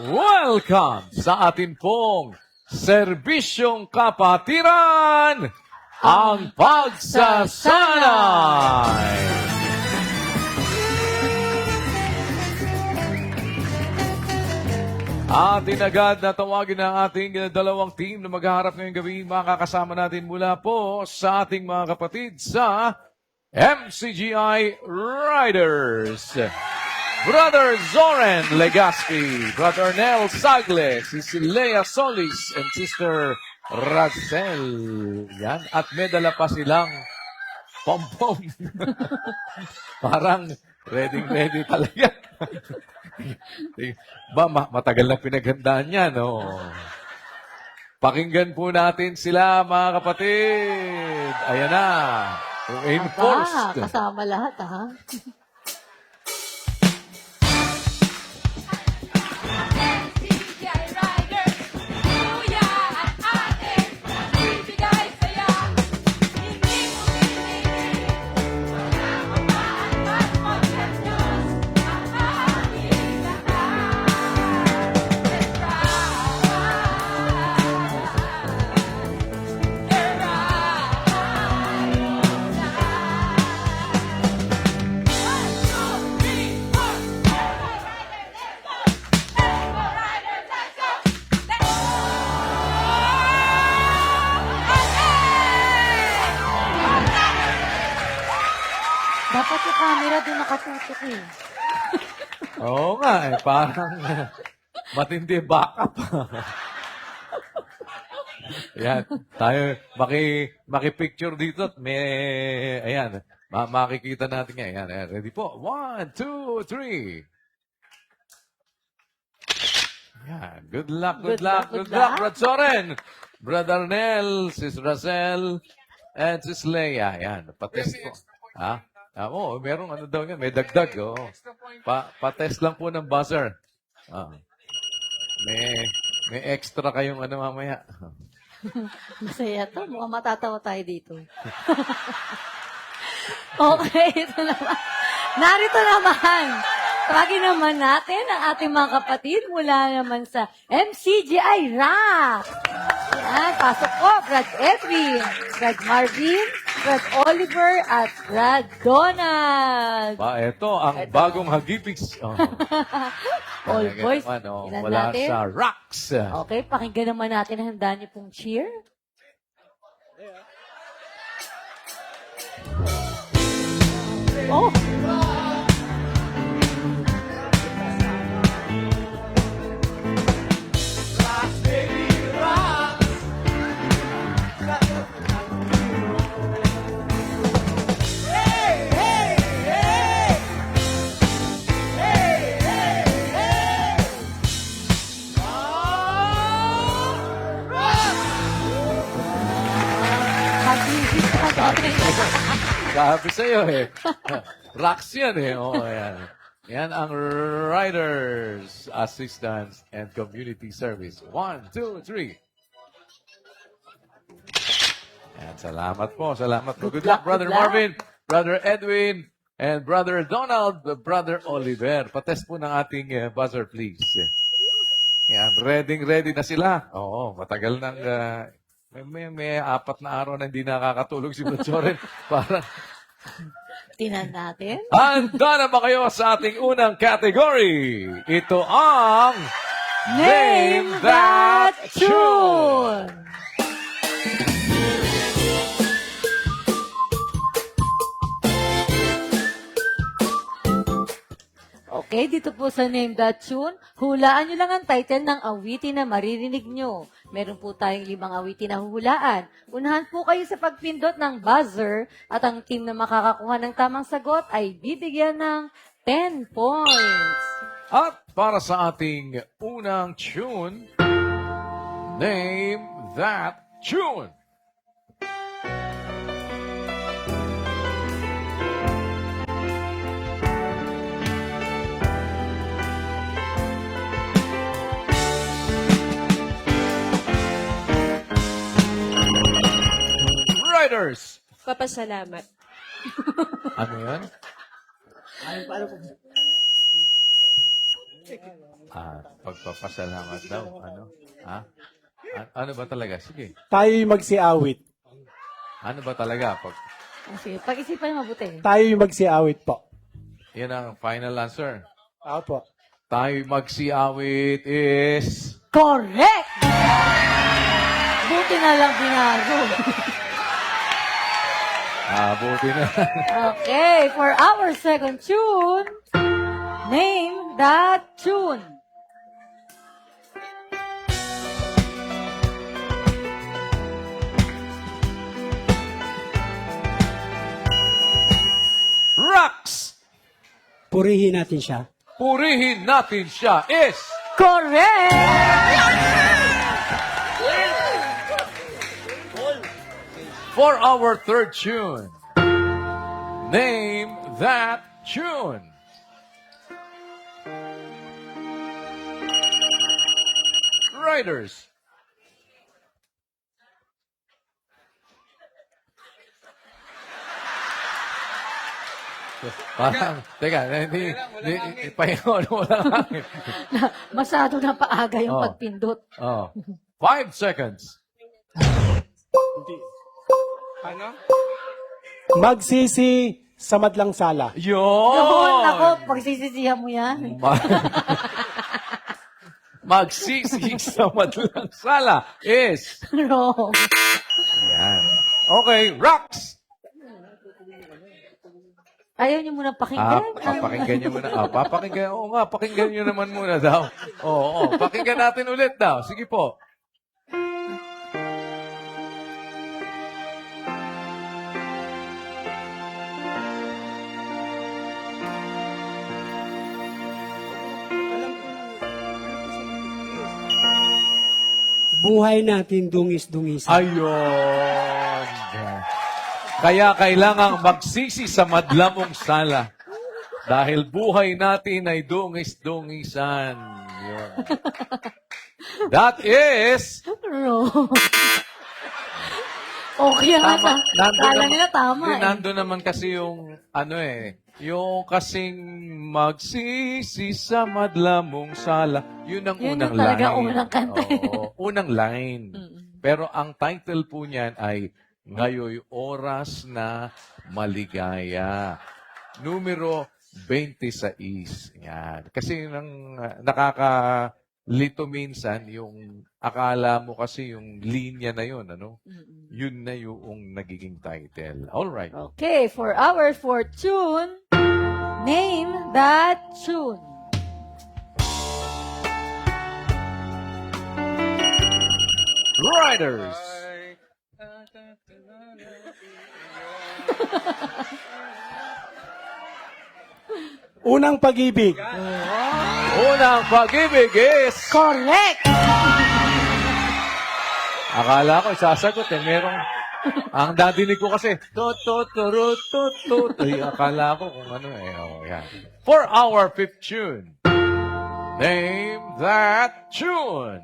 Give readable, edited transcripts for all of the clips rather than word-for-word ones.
welcome sa atin pong serbisyong kapatiran, ang pagsasanay. Atin agad na tawagin ang ating dalawang team na maghaharap ngayong gabi. Makakasama natin mula po sa ating mga kapatid sa MCGI Riders. Brother Zoran Legaspi, Brother Nel Sagle, Sister Lea Solis, and Sister Razel. Yan. At may dala pa silang pom-pom. Parang ready talaga. Matagal na pinaghandaan yan, no? Pakinggan po natin sila, mga kapatid. Ayan na. Enforced. Kasama lahat, ha? Dapat yung camera doon nakatutok eh. Oo nga, parang matindi backup. Ayan, tayo makipicture dito at may, ayan, makikita natin nga. Ayan, ready po. 1, 2, 3. Ayan, good luck, Brad Soren, Brother Nel, Sis Razel, and Sis Leia. Ayan, patest po. Ha? Oo, merong ano daw yan, may dagdag. Oh. Pa-test lang po ng buzzer. May extra kayong ano mamaya. Masaya to. Mukhang matatawa tayo dito. Okay, ito naman. Narito naman. Tawagin naman natin ang ating mga kapatid mula naman sa MCGI Rock. Yan, pasok po. Brad Edwin, Brad Marvin, Brad Oliver, at Brad Donald. Ito ang bagong hagipis. All boys. Naman, Ilan wala natin? sa rocks. Okay, pakinggan naman natin. Handa niyo pong cheer. Oh! Sabi sa'yo eh. Rocks yan eh. Yan. Yan ang Riders Assistance and Community Service. 1, 2, 3. Yan, salamat po. Good luck, Brother Marvin, Brother Edwin, and Brother Donald, Brother Oliver. Patest po ng ating buzzer, please. Yan, ready na sila. Oo, matagal nang... may 4 na araw na hindi nakakatulog si Butchoren. Para... Tinan natin. Handa na ba kayo sa ating unang category? Ito ang... Name That Tune! Okay, dito po sa Name That Tune, hulaan nyo lang ang title ng awitin na maririnig nyo. Meron po tayong 5 awitin na huhulaan. Unahan po kayo sa pagpindot ng buzzer at ang team na makakakuha ng tamang sagot ay bibigyan ng 10 points. At para sa ating unang tune, Name That Tune! Riders! Papasalamat. Ano yan? Pagpapasalamat daw. Ano? Ha? Ano ba talaga? Sige. Tayo'y magsiawit. Ano ba talaga? Sige, pag-isipan mabuti. Tayo'y magsiawit po. Yan ang final answer. Opo. Tayo magsiawit is... Correct! Buti na lang binago. Buti na. Okay, for our second tune, name that tune. Rocks! Purihin natin siya. Purihin natin siya is... Correct! For our third tune, name that tune. Riders. Parang, teka, pahingon mo lang. Masyado na paaga yung Oh. pagpindot. Oh. 5 seconds. Magsisi sa madlang sala. Yun, Yun! ako, pagsisisihan mo yan. Magsisig sa madlang sala is... Wrong. Yan. Okay, rocks! Ayaw niyo muna pakinggan? Papakinggan nyo muna. Papakinggan. Oo nga, pakinggan nyo naman muna daw. Oo, pakinggan natin ulit daw. Sige po. Buhay natin dungis-dungis. Ayun. Kaya kailangang magsisi sa madlamong sala. Dahil buhay natin ay dungis-dungisan. Yun. That is... Wrong. Okay nga. Kala nila tama eh. Nandun naman kasi yung, yung kasing magsisi sa madlamong sala. Yun ang Yun unang ang talaga line. unang kanta. Oo, unang line. Pero ang title po niyan ay Ngayoy Oras na Maligaya. Numero 26. Yan. Kasi nang nakakalito minsan, yung akala mo kasi yung linya na yun, ano? Yun na yung nagiging title. All right. Okay, for our fourth tune, name that tune. Riders. Unang pag-ibig. Unang pag-ibig is... Correct! Akala ko, sasagot eh. Merong... Ang dadinig ko kasi, Ay, akala ko kung ano eh. Oh, yan. For our fifth tune, name that tune.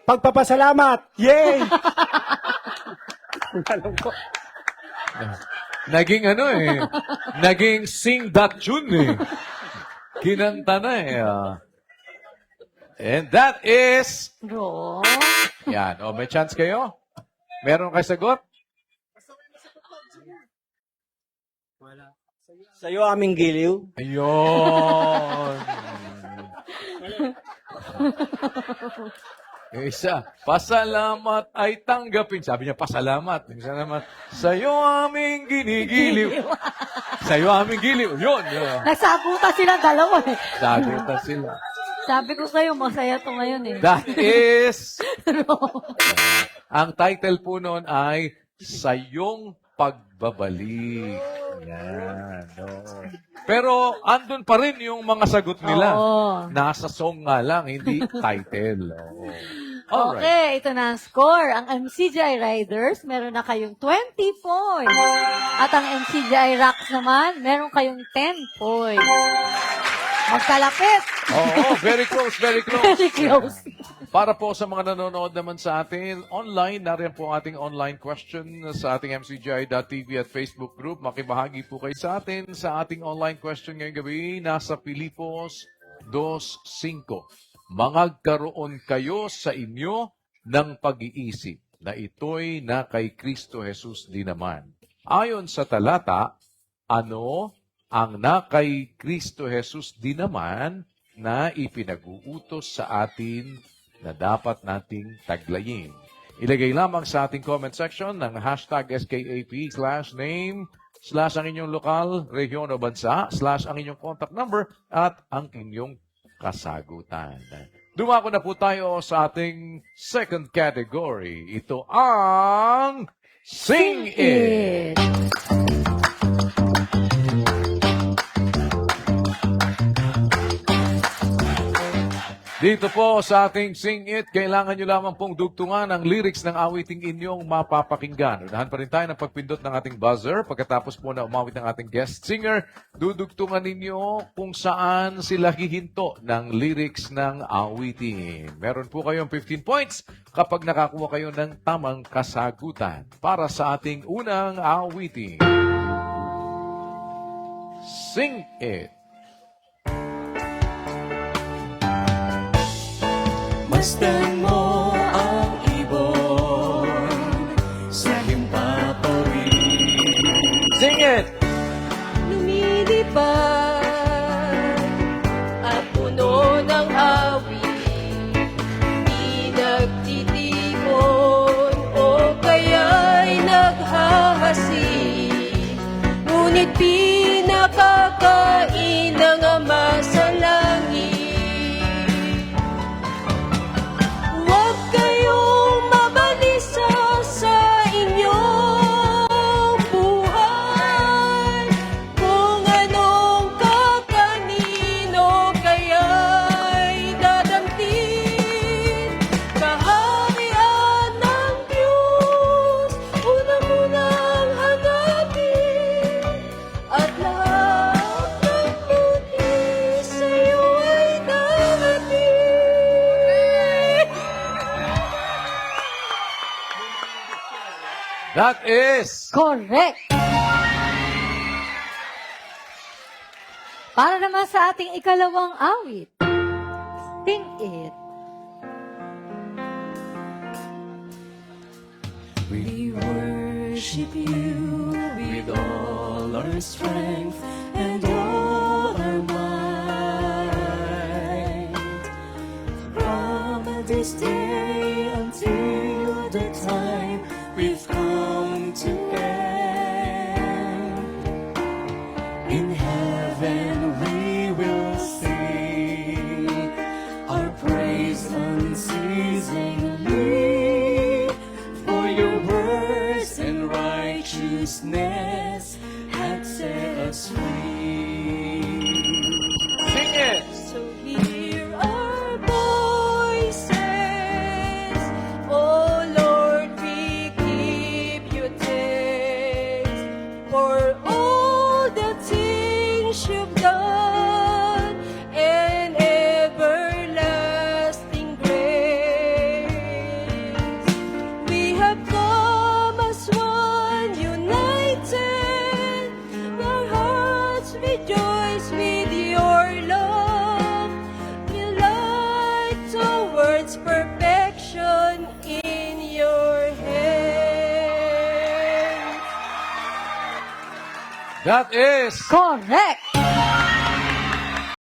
Pagpapasalamat. Yay! Naging naging sing that tune eh. Kinanta na eh. And that is... Wrong. Yan. O, may chance kayo? Meron kayo sagot? Sa'yo aming giliw. Ayun. Yung isa, pasalamat ay tanggapin. Sabi niya, pasalamat. Yung isa naman, sa'yo aming ginigiliw. Sa'yo aming giliw. Yun. Nagsagutan silang dalawa eh. Sagutan sila. Sabi ko sa'yo, masaya to ngayon eh. That is, ang title po noon ay Sayong Pagbabalik. Yan. Oo. Pero andun pa rin yung mga sagot nila. Oo. Nasa song nga lang, hindi title. Oo. Alright. Okay, ito na ang score. Ang MCGI Riders, meron na kayong 20 points. At ang MCGI Rocks naman, meron kayong 10 points. Magkalapit. Oo, very close, very close. Very close. Para po sa mga nanonood naman sa atin online, nariyan po ang ating online question sa ating mcgi.tv at Facebook group. Makibahagi po kayo sa atin sa ating online question ngayong gabi. Nasa Pilipos 2:5. Mangagkaroon kayo sa inyo ng pag-iisip na ito'y na kay Kristo Jesus din naman. Ayon sa talata, ano ang na kay Kristo Jesus din naman na ipinag-uutos sa atin na dapat nating taglayin. Ilagay lamang sa ating comment section ng hashtag SKAP/name/ ang inyong lokal, region o bansa, / ang inyong contact number at ang inyong kasagutan. Dumako na po tayo sa ating second category. Ito ang Sing It! Dito po sa ating Sing It, kailangan nyo lamang pong dugtungan ang lyrics ng awiting inyong mapapakinggan. Unahan pa rin tayo ng pagpindot ng ating buzzer. Pagkatapos po na umawit ng ating guest singer, dudugtungan ninyo kung saan sila hihinto ng lyrics ng awiting. Meron po kayong 15 points kapag nakakuha kayo ng tamang kasagutan. Para sa ating unang awiting. Sing It! Masdan mo ang ibon sa himpapawid. Sing it! Lumilipad at puno ng awit, di nagtitikon o kaya'y naghahasi. Ngunit pinakakain ng Ama sa langit. Huwag kayong mabalisa sa inyong buhay, kung anong kakanin o kaya'y dadamtin. Kaharian ng Diyos, unang-unang hanapin, at lahat ng buti sa'yo ay darating. That is... Correct. Para naman sa ating ikalawang awit. Sing It. We worship you with all our strength and all our might. From this day until the time we've come to end, in heaven we will sing our praise unceasingly, for your words and righteousness have set us free. Sing it! So hear our voices, oh Lord, we give you thanks for all the things you've done and everlasting grace. We have come as one united, our hearts rejoice with your love. We light towards perfection in your hands. That is... Correct.